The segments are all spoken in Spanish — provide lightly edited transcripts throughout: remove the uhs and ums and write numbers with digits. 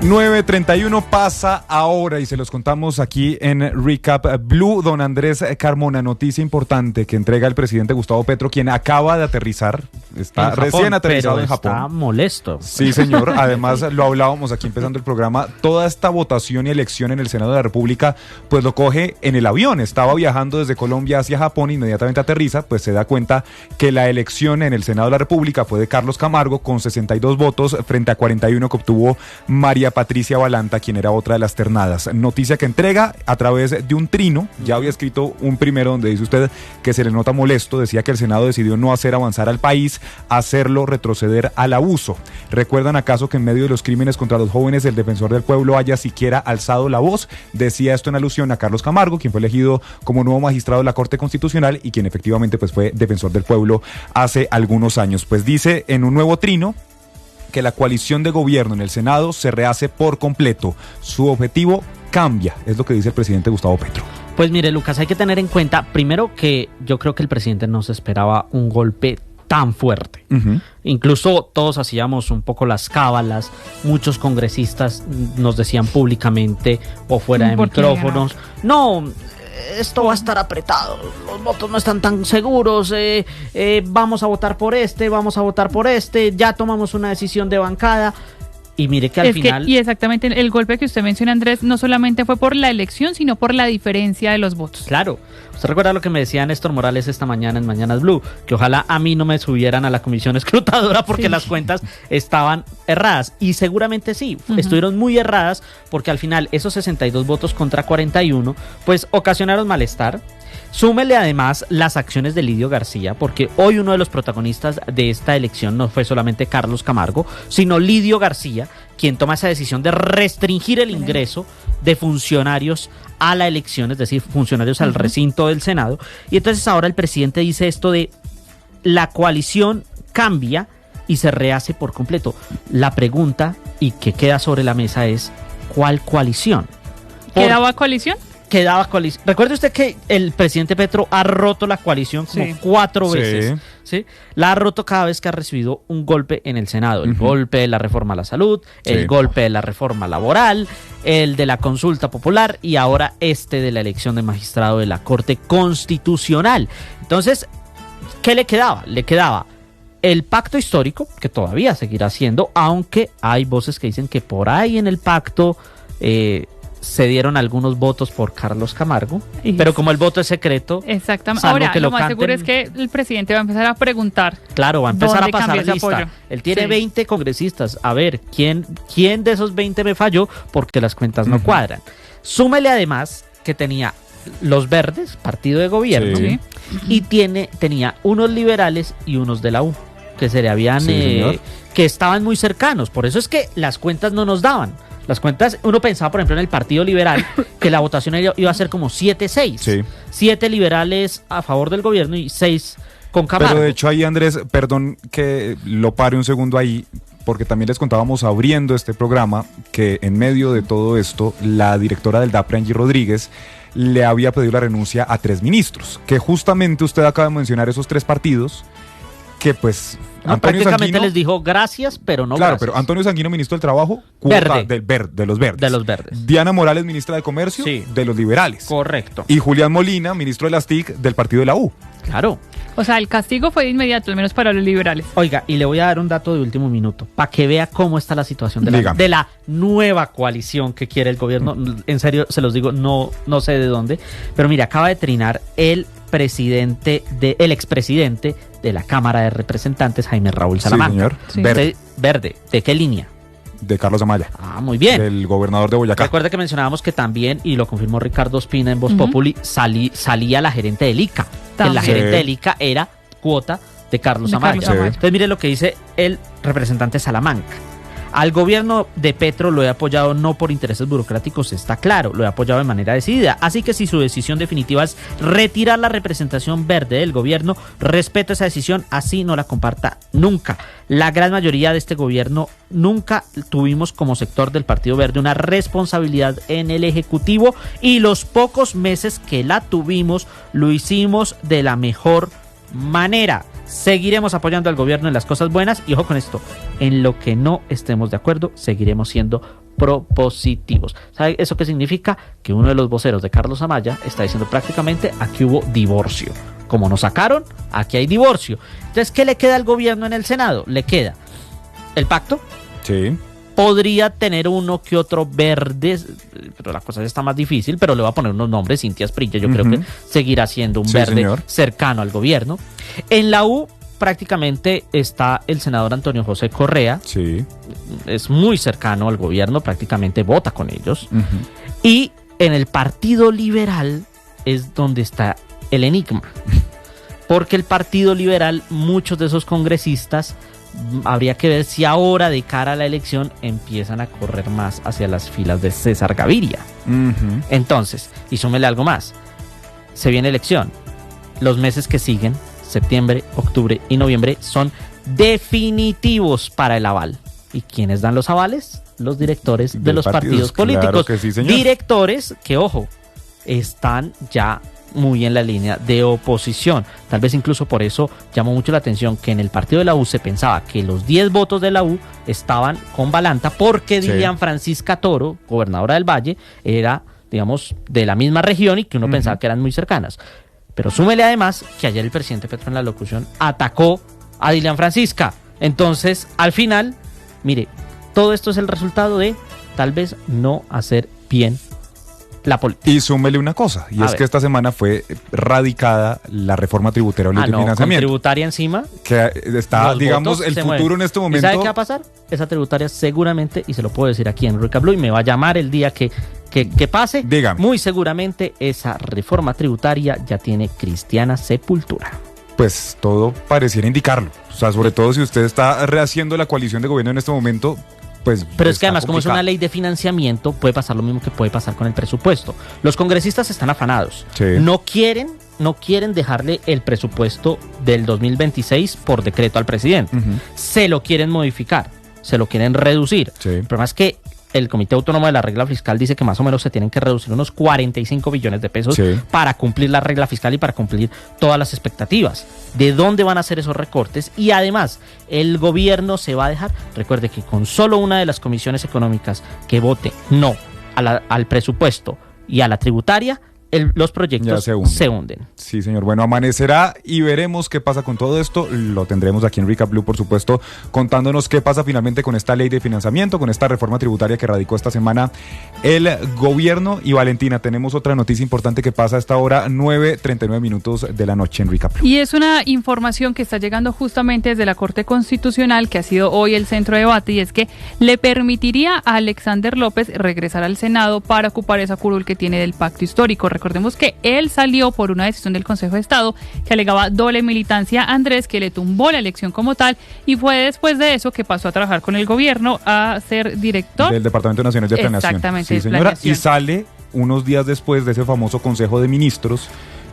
9:31 pasa ahora y se los contamos aquí en Recap Blue. Don Andrés Carmona, noticia importante que entrega el presidente Gustavo Petro, quien acaba de aterrizar, está en Japón, recién aterrizado en Japón. Está molesto. Sí, señor. Además, lo hablábamos aquí empezando el programa, toda esta votación y elección en el Senado de la República, pues lo coge en el avión. Estaba viajando desde Colombia hacia Japón, inmediatamente aterriza, pues se da cuenta que la elección en el Senado de la República fue de Carlos Camargo con 62 votos frente a 41 que obtuvo María Patricia Balanta, quien era otra de las ternadas. Noticia que entrega a través de un trino. Ya había escrito un primero donde dice usted que se le nota molesto. Decía que el Senado decidió no hacer avanzar al país, hacerlo retroceder al abuso. ¿Recuerdan acaso que en medio de los crímenes contra los jóvenes el defensor del pueblo haya siquiera alzado la voz? Decía esto en alusión a Carlos Camargo, quien fue elegido como nuevo magistrado de la Corte Constitucional y quien efectivamente pues fue defensor del pueblo hace algunos años. Pues dice en un nuevo trino que la coalición de gobierno en el Senado se rehace por completo. Su objetivo cambia, es lo que dice el presidente Gustavo Petro. Pues mire, Lucas, hay que tener en cuenta, primero, que yo creo que el presidente no se esperaba un golpe tan fuerte. Incluso todos hacíamos un poco las cábalas, muchos congresistas nos decían públicamente o fuera de micrófonos, no, esto va a estar apretado, los votos no están tan seguros, vamos a votar por vamos a votar por ya tomamos una decisión de bancada. Y mire que al final... Y exactamente el golpe que usted menciona, Andrés, no solamente fue por la elección, sino por la diferencia de los votos. Claro. Usted recuerda lo que me decía Néstor Morales esta mañana en Mañanas Blue, que ojalá a mí no me subieran a la comisión escrutadora porque las cuentas estaban erradas. Y seguramente sí, estuvieron muy erradas porque al final esos 62 votos contra 41, pues ocasionaron malestar. Súmele además las acciones de Lidio García, porque hoy uno de los protagonistas de esta elección no fue solamente Carlos Camargo, sino Lidio García, quien toma esa decisión de restringir el ingreso de funcionarios a la elección, es decir, funcionarios al recinto del Senado. Y entonces ahora el presidente dice esto de la coalición cambia y se rehace por completo. La pregunta y que queda sobre la mesa es, ¿cuál coalición? ¿Quedaba coalición? Quedaba coalición. Recuerde usted que el presidente Petro ha roto la coalición como 4 veces. ¿Sí? La ha roto cada vez que ha recibido un golpe en el Senado. El golpe de la reforma a la salud, el golpe de la reforma laboral, el de la consulta popular y ahora de la elección de magistrado de la Corte Constitucional. Entonces, ¿qué le quedaba? Le quedaba el pacto histórico, que todavía seguirá siendo, aunque hay voces que dicen que por ahí en el pacto se dieron algunos votos por Carlos Camargo, pero como el voto es secreto, exactamente. Ahora, lo más seguro es que el presidente va a empezar a preguntar. Claro, va a empezar a pasar lista. Él tiene 20 congresistas. A ver, ¿quién de esos 20 me falló? Porque las cuentas no cuadran. Súmele además que tenía los verdes, partido de gobierno, y tenía unos liberales y unos de la U, que se le habían, que estaban muy cercanos. Por eso es que las cuentas no nos daban. Las cuentas, uno pensaba, por ejemplo, en el Partido Liberal, que la votación iba a ser como 7-6. 7 liberales a favor del gobierno y 6 con Camargo. Pero de hecho ahí, Andrés, perdón que lo pare un segundo ahí, porque también les contábamos abriendo este programa que en medio de todo esto, la directora del DAPRE, Angie Rodríguez, le había pedido la renuncia a 3 ministros, que justamente usted acaba de mencionar esos 3 partidos, que pues... prácticamente Sanguino, les dijo gracias, pero no gracias. Pero Antonio Sanguino, ministro del Trabajo, de los verdes. De los verdes. Diana Morales, ministra de Comercio, de los liberales. Correcto. Y Julián Molina, ministro de las TIC, del partido de la U. Claro. O sea, el castigo fue de inmediato, al menos para los liberales. Oiga, y le voy a dar un dato de último minuto, para que vea cómo está la situación de la nueva coalición que quiere el gobierno. En serio, se los digo, no sé de dónde. Pero mira, acaba de trinar el expresidente de la Cámara de Representantes, Jaime Raúl Salamanca. Sí, señor. Verde. ¿De qué línea? De Carlos Amaya. Ah, muy bien. Del gobernador de Boyacá. Recuerda que mencionábamos que también, y lo confirmó Ricardo Ospina en Voz Populi, salía la gerente del ICA. Que la gerente del ICA era cuota de Carlos Amaya. Entonces mire lo que dice el representante Salamanca. Al gobierno de Petro lo he apoyado no por intereses burocráticos, está claro, lo he apoyado de manera decidida. Así que si su decisión definitiva es retirar la representación verde del gobierno, respeto esa decisión, así no la comparta nunca. La gran mayoría de este gobierno nunca tuvimos como sector del Partido Verde una responsabilidad en el Ejecutivo y los pocos meses que la tuvimos lo hicimos de la mejor manera. Seguiremos apoyando al gobierno en las cosas buenas y ojo con esto, en lo que no estemos de acuerdo, seguiremos siendo propositivos. ¿Sabe eso qué significa? Que uno de los voceros de Carlos Amaya está diciendo prácticamente aquí hubo divorcio. Como nos sacaron, aquí hay divorcio. Entonces, ¿qué le queda al gobierno en el Senado? Le queda el pacto. Sí. Podría tener uno que otro verde, pero la cosa está más difícil, pero le voy a poner unos nombres. Cintia Asprilla, yo creo que seguirá siendo un verde, señor, cercano al gobierno. En la U prácticamente está el senador Antonio José Correa. Sí. Es muy cercano al gobierno, prácticamente vota con ellos. Y en el Partido Liberal es donde está el enigma. Porque el Partido Liberal, muchos de esos congresistas, habría que ver si ahora de cara a la elección empiezan a correr más hacia las filas de César Gaviria. Entonces, y súmele algo más, se viene elección, los meses que siguen, septiembre, octubre y noviembre, son definitivos para el aval. ¿Y quiénes dan los avales? Los directores de los partidos políticos. Claro que sí, señor. Directores que, ojo, están ya muy en la línea de oposición. Tal vez incluso por eso llamó mucho la atención que en el partido de la U se pensaba que los 10 votos de la U estaban con Balanta porque Dilian Francisca Toro, gobernadora del Valle, era, digamos, de la misma región y que uno pensaba que eran muy cercanas. Pero súmele además que ayer el presidente Petro en la locución atacó a Dilian Francisca. Entonces, al final, mire, todo esto es el resultado de tal vez no hacer bien la política. Y súmele una cosa, y es que esta semana fue radicada la reforma tributaria o ley de financiamiento. Con tributaria encima. Que está, digamos, el futuro en este momento. ¿Y sabe qué va a pasar? Esa tributaria seguramente, y se lo puedo decir aquí en Rica Blue, y me va a llamar el día que pase. Dígame. Muy seguramente esa reforma tributaria ya tiene cristiana sepultura. Pues todo pareciera indicarlo. O sea, sobre todo si usted está rehaciendo la coalición de gobierno en este momento, pues. Pero es que además, como es una ley de financiamiento, puede pasar lo mismo que puede pasar con el presupuesto. Los congresistas están afanados. Sí. No quieren dejarle el presupuesto del 2026 por decreto al presidente. Se lo quieren modificar, se lo quieren reducir. Sí. El problema es que el Comité Autónomo de la Regla Fiscal dice que más o menos se tienen que reducir unos 45 billones de pesos para cumplir la regla fiscal y para cumplir todas las expectativas. ¿De dónde van a hacer esos recortes? Y además, el gobierno se va a dejar. Recuerde que con solo una de las comisiones económicas que vote no al presupuesto y a la tributaria, los proyectos se hunden. Sí, señor. Bueno, amanecerá y veremos qué pasa con todo esto. Lo tendremos aquí en Recap Blue, por supuesto, contándonos qué pasa finalmente con esta ley de financiamiento, con esta reforma tributaria que radicó esta semana el gobierno. Y Valentina, tenemos otra noticia importante que pasa a esta hora, 9:39 minutos de la noche en Recap Blue. Y es una información que está llegando justamente desde la Corte Constitucional, que ha sido hoy el centro de debate, y es que le permitiría a Alexander López regresar al Senado para ocupar esa curul que tiene del pacto histórico. Recordemos que él salió por una decisión del Consejo de Estado que alegaba doble militancia a Andrés, que le tumbó la elección como tal, y fue después de eso que pasó a trabajar con el gobierno a ser director del Departamento Nacional de Planeación. Exactamente. Sí, señora. Y sale unos días después de ese famoso Consejo de Ministros,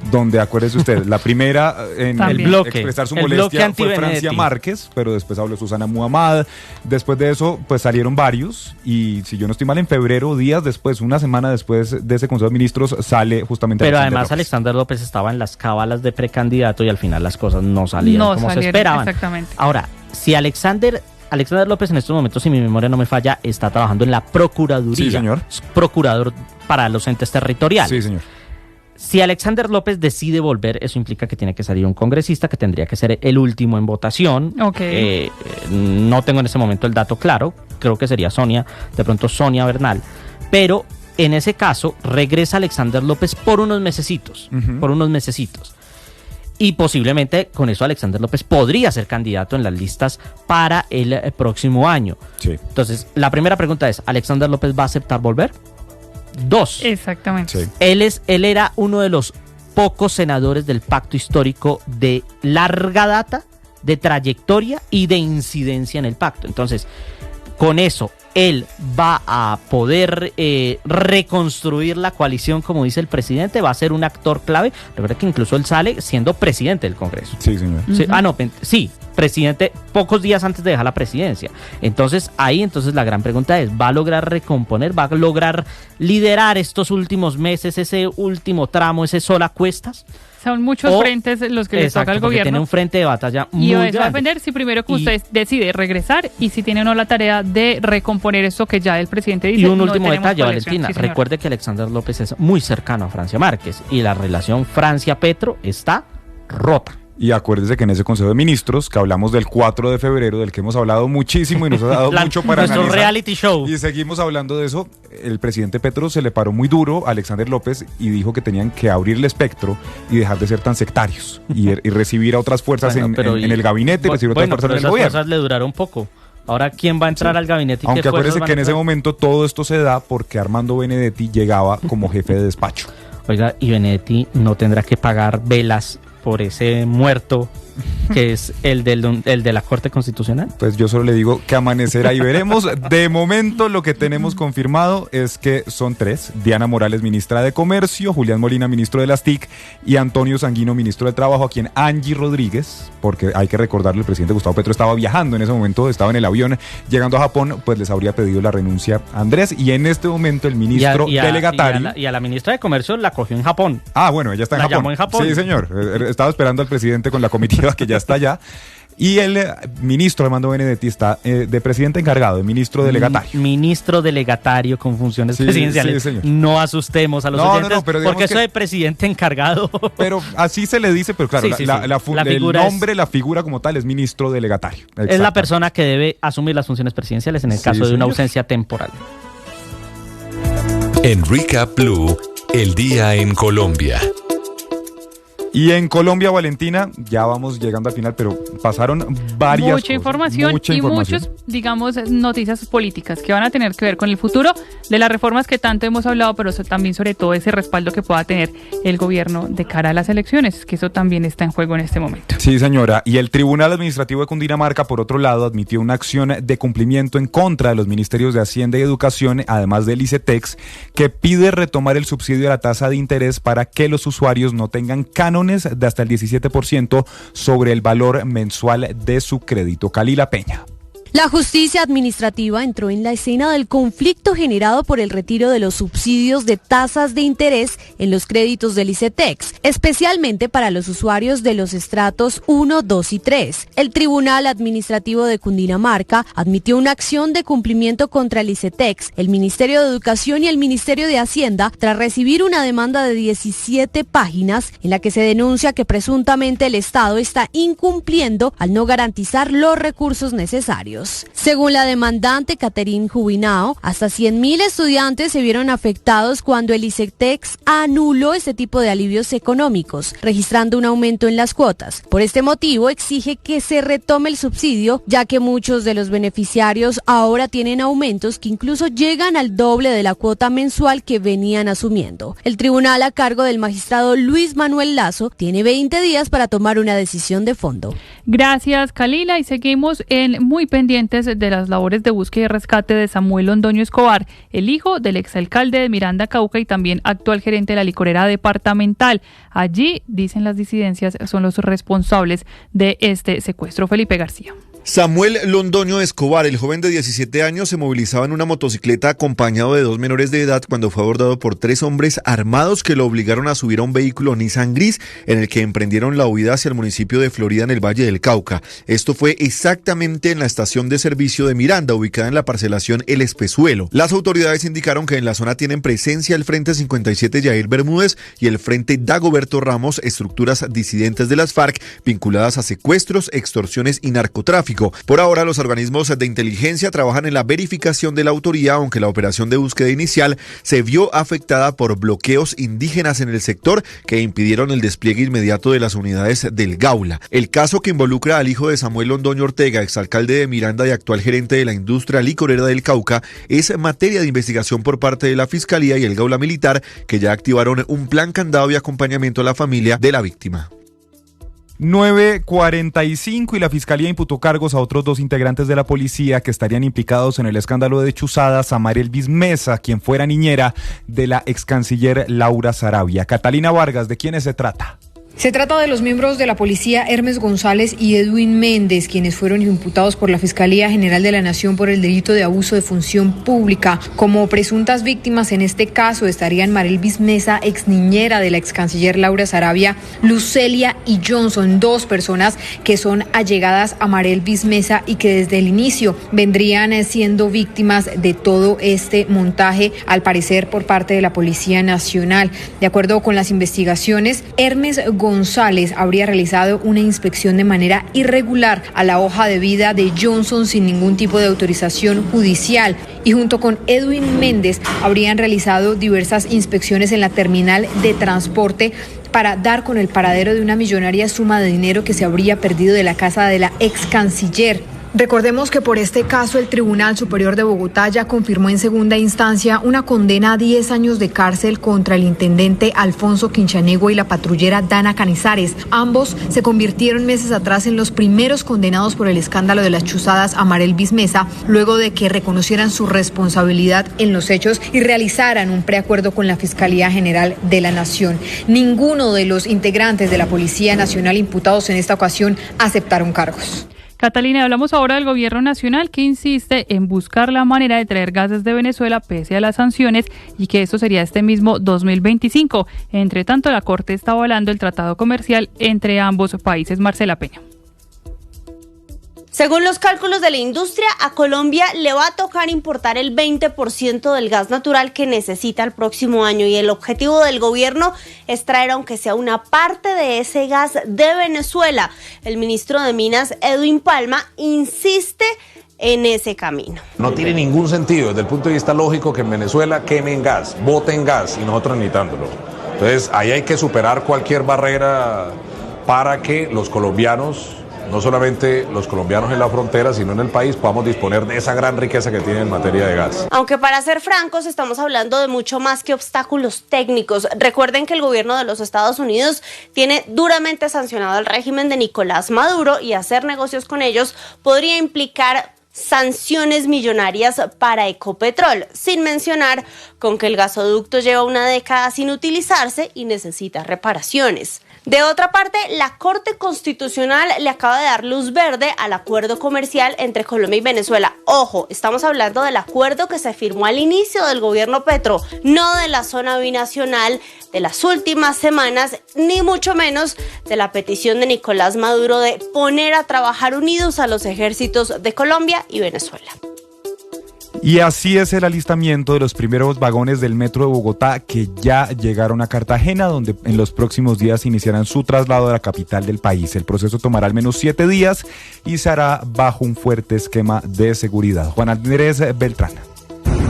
donde, acuérdese usted, la primera en expresar su molestia fue Francia Márquez, pero después habló Susana Muhammad. Después de eso, pues salieron varios, y si yo no estoy mal, en febrero, días después, una semana después de ese Consejo de Ministros, sale justamente Pero Alexander además López. Alexander López estaba en las cábalas de precandidato y al final las cosas no salieron como se esperaban. Exactamente. Ahora, si Alexander López en estos momentos, si mi memoria no me falla, está trabajando en la Procuraduría. Sí, señor. Es procurador para los entes territoriales. Sí, señor. Si Alexander López decide volver, eso implica que tiene que salir un congresista, que tendría que ser el último en votación. No tengo en ese momento el dato claro, creo que sería de pronto Sonia Bernal. Pero en ese caso regresa Alexander López por unos mesecitos, Y posiblemente con eso Alexander López podría ser candidato en las listas para el próximo año. Sí. Entonces, la primera pregunta es, ¿Alexander López va a aceptar volver? 2. Exactamente. Sí. Él era uno de los pocos senadores del pacto histórico de larga data, de trayectoria y de incidencia en el pacto. Entonces, con eso, él va a poder reconstruir la coalición, como dice el presidente, va a ser un actor clave. Recuerda que incluso él sale siendo presidente del Congreso. Sí, señor. Sí, presidente pocos días antes de dejar la presidencia. Entonces la gran pregunta es, ¿va a lograr recomponer? ¿Va a lograr liderar estos últimos meses, ese último tramo, ese sol a cuestas? Son muchos frentes los que les toca al gobierno. Tiene un frente de batalla muy grande. Y eso va a depender si primero que usted decide regresar y si tiene o no la tarea de recomponer esto que ya el presidente dice. Y un último detalle, Valentina. Sí, recuerde que Alexander López es muy cercano a Francia Márquez y la relación Francia-Petro está rota. Y acuérdese que en ese Consejo de Ministros, que hablamos del 4 de febrero, del que hemos hablado muchísimo y nos ha dado mucho para nuestro analizar. Reality show. Y seguimos hablando de eso. El presidente Petro se le paró muy duro a Alexander López y dijo que tenían que abrir el espectro y dejar de ser tan sectarios y recibir a otras fuerzas en el gabinete, recibir a otras fuerzas en el gobierno. Fuerzas le duraron poco. Ahora, ¿quién va a entrar al gabinete? Aunque acuérdese que en ese momento todo esto se da porque Armando Benedetti llegaba como jefe de despacho. Oiga, y Benedetti no tendrá que pagar velas por ese muerto que es el de la Corte Constitucional. Pues yo solo le digo que amanecerá y veremos. De momento lo que tenemos confirmado es que son 3: Diana Morales, ministra de Comercio; Julián Molina, ministro de las TIC; y Antonio Sanguino, ministro de Trabajo, a quien Angie Rodríguez, porque hay que recordarle, el presidente Gustavo Petro estaba viajando en ese momento, estaba en el avión llegando a Japón, pues les habría pedido la renuncia a Andrés, y en este momento el ministro delegatario... Y a la ministra de Comercio la cogió en Japón. Ah, bueno, ella está en Japón. La llamó en Japón. Sí, señor. Estaba esperando al presidente con la comitiva que ya está allá. Y el ministro Armando Benedetti está de presidente encargado, de ministro delegatario. Ministro delegatario con funciones presidenciales. Sí, no asustemos a los oyentes, pero porque eso de presidente encargado. Pero así se le dice, pero claro, la figura como tal es ministro delegatario. Es la persona que debe asumir las funciones presidenciales en el caso de una ausencia temporal. En Recap Blue, el día en Colombia. Y en Colombia, Valentina, ya vamos llegando al final, pero pasaron varias mucha información y muchas, digamos, noticias políticas que van a tener que ver con el futuro de las reformas que tanto hemos hablado, pero también sobre todo ese respaldo que pueda tener el gobierno de cara a las elecciones, que eso también está en juego en este momento. Sí, señora. Y el Tribunal Administrativo de Cundinamarca, por otro lado, admitió una acción de cumplimiento en contra de los ministerios de Hacienda y Educación, además del ICETEX, que pide retomar el subsidio de la tasa de interés para que los usuarios no tengan cánones de hasta el 17% sobre el valor mensual de su crédito. Kalila Peña. La justicia administrativa entró en la escena del conflicto generado por el retiro de los subsidios de tasas de interés en los créditos del ICETEX, especialmente para los usuarios de los estratos 1, 2 y 3. El Tribunal Administrativo de Cundinamarca admitió una acción de cumplimiento contra el ICETEX, el Ministerio de Educación y el Ministerio de Hacienda tras recibir una demanda de 17 páginas en la que se denuncia que presuntamente el Estado está incumpliendo al no garantizar los recursos necesarios. Según la demandante Catherine Jubinao, hasta 100.000 estudiantes se vieron afectados cuando el ICETEX anuló este tipo de alivios económicos, registrando un aumento en las cuotas. Por este motivo, exige que se retome el subsidio, ya que muchos de los beneficiarios ahora tienen aumentos que incluso llegan al doble de la cuota mensual que venían asumiendo. El tribunal, a cargo del magistrado Luis Manuel Lazo, tiene 20 días para tomar una decisión de fondo. Gracias, Kalila, y seguimos muy pendientes de las labores de búsqueda y rescate de Samuel Londoño Escobar, el hijo del exalcalde de Miranda, Cauca, y también actual gerente de la licorera departamental. Allí, dicen las disidencias, son los responsables de este secuestro. Felipe García. Samuel Londoño Escobar, el joven de 17 años, se movilizaba en una motocicleta acompañado de 2 menores de edad cuando fue abordado por 3 hombres armados que lo obligaron a subir a un vehículo Nissan gris en el que emprendieron la huida hacia el municipio de Florida en el Valle del Cauca. Esto fue exactamente en la estación de servicio de Miranda, ubicada en la parcelación El Espezuelo. Las autoridades indicaron que en la zona tienen presencia el Frente 57 Yair Bermúdez y el Frente Dagoberto Ramos, estructuras disidentes de las FARC vinculadas a secuestros, extorsiones y narcotráfico. Por ahora, los organismos de inteligencia trabajan en la verificación de la autoría, aunque la operación de búsqueda inicial se vio afectada por bloqueos indígenas en el sector que impidieron el despliegue inmediato de las unidades del Gaula. El caso que involucra al hijo de Samuel Londoño Ortega, exalcalde de Miranda y actual gerente de la industria licorera del Cauca, es materia de investigación por parte de la Fiscalía y el Gaula Militar, que ya activaron un plan candado y acompañamiento a la familia de la víctima. 9:45 y la Fiscalía imputó cargos a otros 2 integrantes de la policía que estarían implicados en el escándalo de chuzadas a Marielvis Mesa, quien fuera niñera de la ex canciller Laura Sarabia. Catalina Vargas, ¿de quiénes se trata? Se trata de los miembros de la policía Hermes González y Edwin Méndez, quienes fueron imputados por la Fiscalía General de la Nación por el delito de abuso de función pública. Como presuntas víctimas en este caso estarían Marelvis Mesa, ex niñera de la ex canciller Laura Sarabia, Lucelia y Johnson, dos personas que son allegadas a Marelvis Mesa y que desde el inicio vendrían siendo víctimas de todo este montaje, al parecer por parte de la Policía Nacional. De acuerdo con las investigaciones, Hermes González habría realizado una inspección de manera irregular a la hoja de vida de Johnson sin ningún tipo de autorización judicial, y junto con Edwin Méndez habrían realizado diversas inspecciones en la terminal de transporte para dar con el paradero de una millonaria suma de dinero que se habría perdido de la casa de la ex canciller. Recordemos que por este caso el Tribunal Superior de Bogotá ya confirmó en segunda instancia una condena a 10 años de cárcel contra el intendente Alfonso Quinchanego y la patrullera Dana Canizares. Ambos se convirtieron meses atrás en los primeros condenados por el escándalo de las chuzadas a Marelvis Mesa, luego de que reconocieran su responsabilidad en los hechos y realizaran un preacuerdo con la Fiscalía General de la Nación. Ninguno de los integrantes de la Policía Nacional imputados en esta ocasión aceptaron cargos. Catalina, hablamos ahora del gobierno nacional que insiste en buscar la manera de traer gas desde Venezuela pese a las sanciones y que eso sería este mismo 2025. Entre tanto, la Corte está avalando el tratado comercial entre ambos países. Marcela Peña. Según los cálculos de la industria, a Colombia le va a tocar importar el 20% del gas natural que necesita el próximo año, y el objetivo del gobierno es traer aunque sea una parte de ese gas de Venezuela. El ministro de Minas, Edwin Palma, insiste en ese camino. No tiene ningún sentido desde el punto de vista lógico que en Venezuela quemen gas, boten gas y nosotros necesitándolo. Entonces ahí hay que superar cualquier barrera para que los colombianos, no solamente los colombianos en la frontera, sino en el país, podamos disponer de esa gran riqueza que tiene en materia de gas. Aunque para ser francos, estamos hablando de mucho más que obstáculos técnicos. Recuerden que el gobierno de los Estados Unidos tiene duramente sancionado al régimen de Nicolás Maduro, y hacer negocios con ellos podría implicar sanciones millonarias para Ecopetrol, sin mencionar con que el gasoducto lleva una década sin utilizarse y necesita reparaciones. De otra parte, la Corte Constitucional le acaba de dar luz verde al acuerdo comercial entre Colombia y Venezuela. Ojo, estamos hablando del acuerdo que se firmó al inicio del gobierno Petro, no de la zona binacional de las últimas semanas, ni mucho menos de la petición de Nicolás Maduro de poner a trabajar unidos a los ejércitos de Colombia y Venezuela. Y así es el alistamiento de los primeros vagones del Metro de Bogotá que ya llegaron a Cartagena, donde en los próximos días iniciarán su traslado a la capital del país. El proceso tomará al menos 7 días y se hará bajo un fuerte esquema de seguridad. Juan Andrés Beltrán.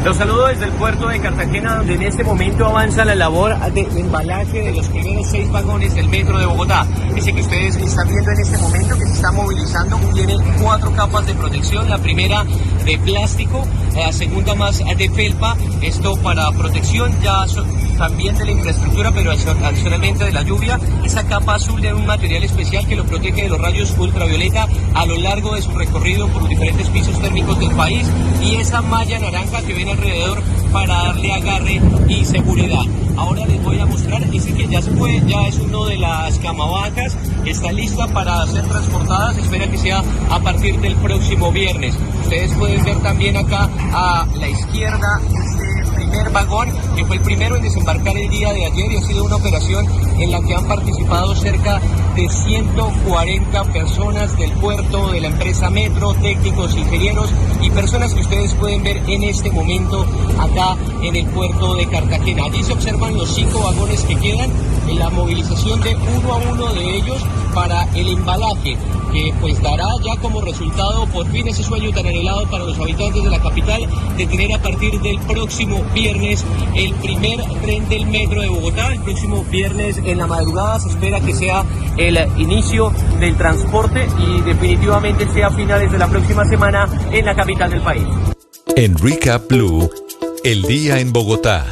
Los saludo desde el puerto de Cartagena, donde en este momento avanza la labor de embalaje de los primeros 6 vagones del Metro de Bogotá. Ese que ustedes están viendo en este momento, que se está movilizando, tiene 4 capas de protección. La primera de plástico, la segunda más de felpa, esto para protección ya también de la infraestructura, pero adicionalmente de la lluvia. Esa capa azul de un material especial que lo protege de los rayos ultravioleta a lo largo de su recorrido por los diferentes pisos térmicos del país, y esa malla naranja que ven alrededor para darle agarre y seguridad. Ahora les voy a mostrar ese que ya se fue, ya es uno de las camavacas que está lista para ser transportadas. Espera que sea a partir del próximo viernes. Ustedes pueden ver también acá a la izquierda este primer vagón, que fue el primero en desembarcar el día de ayer, y ha sido una operación en la que han participado cerca de 140 personas del puerto, de la empresa Metro, técnicos, ingenieros y personas que ustedes pueden ver en este momento acá en el puerto de Cartagena. Allí se observan los 5 vagones que quedan en la movilización de uno a uno de ellos para el embalaje, que pues dará ya como resultado por fin ese sueño tan anhelado para los habitantes de la capital de tener a partir del próximo viernes el primer tren del Metro de Bogotá. El próximo viernes en la madrugada se espera que sea el inicio del transporte y definitivamente sea a finales de la próxima semana en la capital del país. En Recap Blue, el día en Bogotá.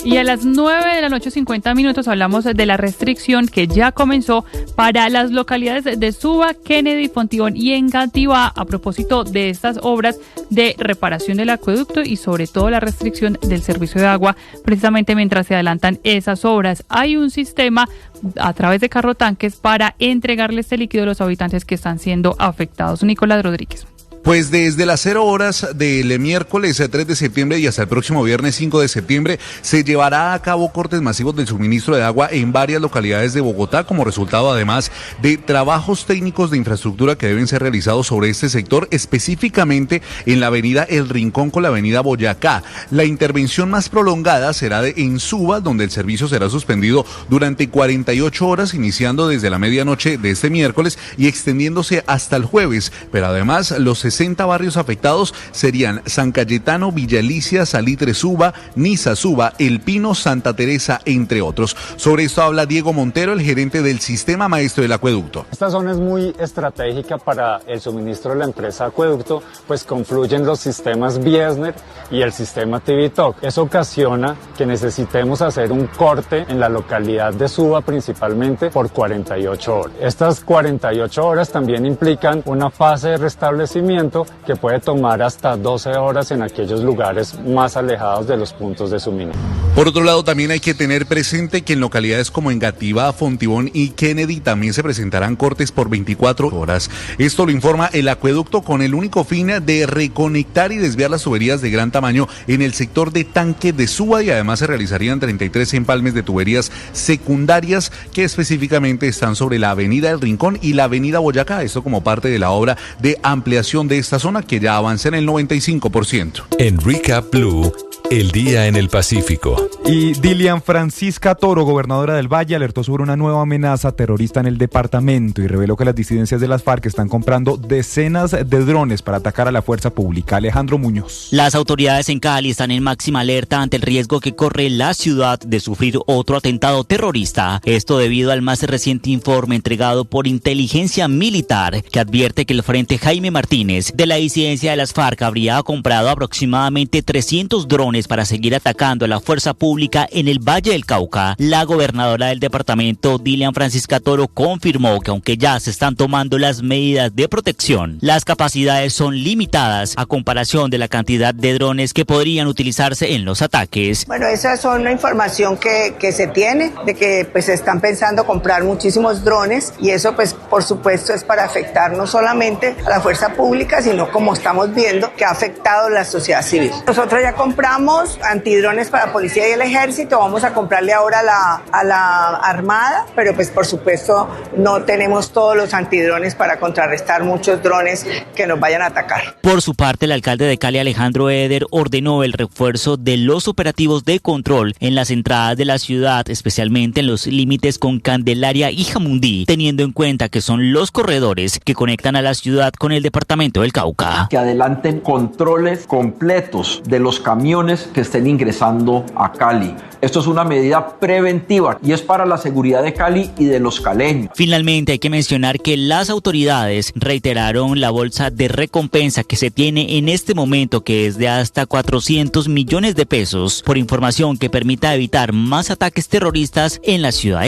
Y a las 9:50 hablamos de la restricción que ya comenzó para las localidades de Suba, Kennedy, Fontibón y Engativá a propósito de estas obras de reparación del acueducto y sobre todo la restricción del servicio de agua, precisamente mientras se adelantan esas obras. Hay un sistema a través de carrotanques para entregarle este líquido a los habitantes que están siendo afectados. Nicolás Rodríguez. Pues desde las 0 horas del miércoles 3 de septiembre y hasta el próximo viernes 5 de septiembre se llevará a cabo cortes masivos del suministro de agua en varias localidades de Bogotá como resultado además de trabajos técnicos de infraestructura que deben ser realizados sobre este sector, específicamente en la avenida El Rincón con la avenida Boyacá. La intervención más prolongada será en Suba, donde el servicio será suspendido durante 48 horas, iniciando desde la medianoche de este miércoles y extendiéndose hasta el jueves, pero además los 60 barrios afectados serían San Cayetano, Villa Alicia, Salitre Suba, Niza Suba, El Pino, Santa Teresa, entre otros. Sobre esto habla Diego Montero, el gerente del Sistema Maestro del Acueducto. Esta zona es muy estratégica para el suministro de la empresa Acueducto, pues confluyen los sistemas Biesner y el sistema TVTOC. Eso ocasiona que necesitemos hacer un corte en la localidad de Suba principalmente por 48 horas. Estas 48 horas también implican una fase de restablecimiento que puede tomar hasta 12 horas en aquellos lugares más alejados de los puntos de suministro. Por otro lado, también hay que tener presente que en localidades como Engativá, Fontibón y Kennedy también se presentarán cortes por 24 horas. Esto lo informa el acueducto con el único fin de reconectar y desviar las tuberías de gran tamaño en el sector de Tanque de Suba y además se realizarían 33 empalmes de tuberías secundarias que específicamente están sobre la avenida El Rincón y la avenida Boyacá. Esto como parte de la obra de ampliación de esta zona que ya avanza en el 95%. En Recap Blue, el día en el Pacífico. Y Dilian Francisca Toro, gobernadora del Valle, alertó sobre una nueva amenaza terrorista en el departamento y reveló que las disidencias de las FARC están comprando decenas de drones para atacar a la fuerza pública. Alejandro Muñoz. Las autoridades en Cali están en máxima alerta ante el riesgo que corre la ciudad de sufrir otro atentado terrorista. Esto debido al más reciente informe entregado por Inteligencia Militar que advierte que el Frente Jaime Martínez de la disidencia de las FARC habría comprado aproximadamente 300 drones para seguir atacando a la fuerza pública en el Valle del Cauca. La gobernadora del departamento, Dilian Francisca Toro, confirmó que aunque ya se están tomando las medidas de protección, las capacidades son limitadas a comparación de la cantidad de drones que podrían utilizarse en los ataques. Bueno, esa es una información que se tiene, de que pues están pensando comprar muchísimos drones y eso pues por supuesto es para afectar no solamente a la fuerza pública, sino como estamos viendo que ha afectado la sociedad civil. Nosotros ya compramos antidrones para policía y el ejército, vamos a comprarle ahora a la armada, pero pues por supuesto no tenemos todos los antidrones para contrarrestar muchos drones que nos vayan a atacar. Por su parte, el alcalde de Cali, Alejandro Eder, ordenó el refuerzo de los operativos de control en las entradas de la ciudad, especialmente en los límites con Candelaria y Jamundí, teniendo en cuenta que son los corredores que conectan a la ciudad con el departamento del Cauca. Que adelanten controles completos de los camiones que estén ingresando a Cali. Esto es una medida preventiva y es para la seguridad de Cali y de los caleños. Finalmente, hay que mencionar que las autoridades reiteraron la bolsa de recompensa que se tiene en este momento, que es de hasta 400 millones de pesos, por información que permita evitar más ataques terroristas en la ciudad de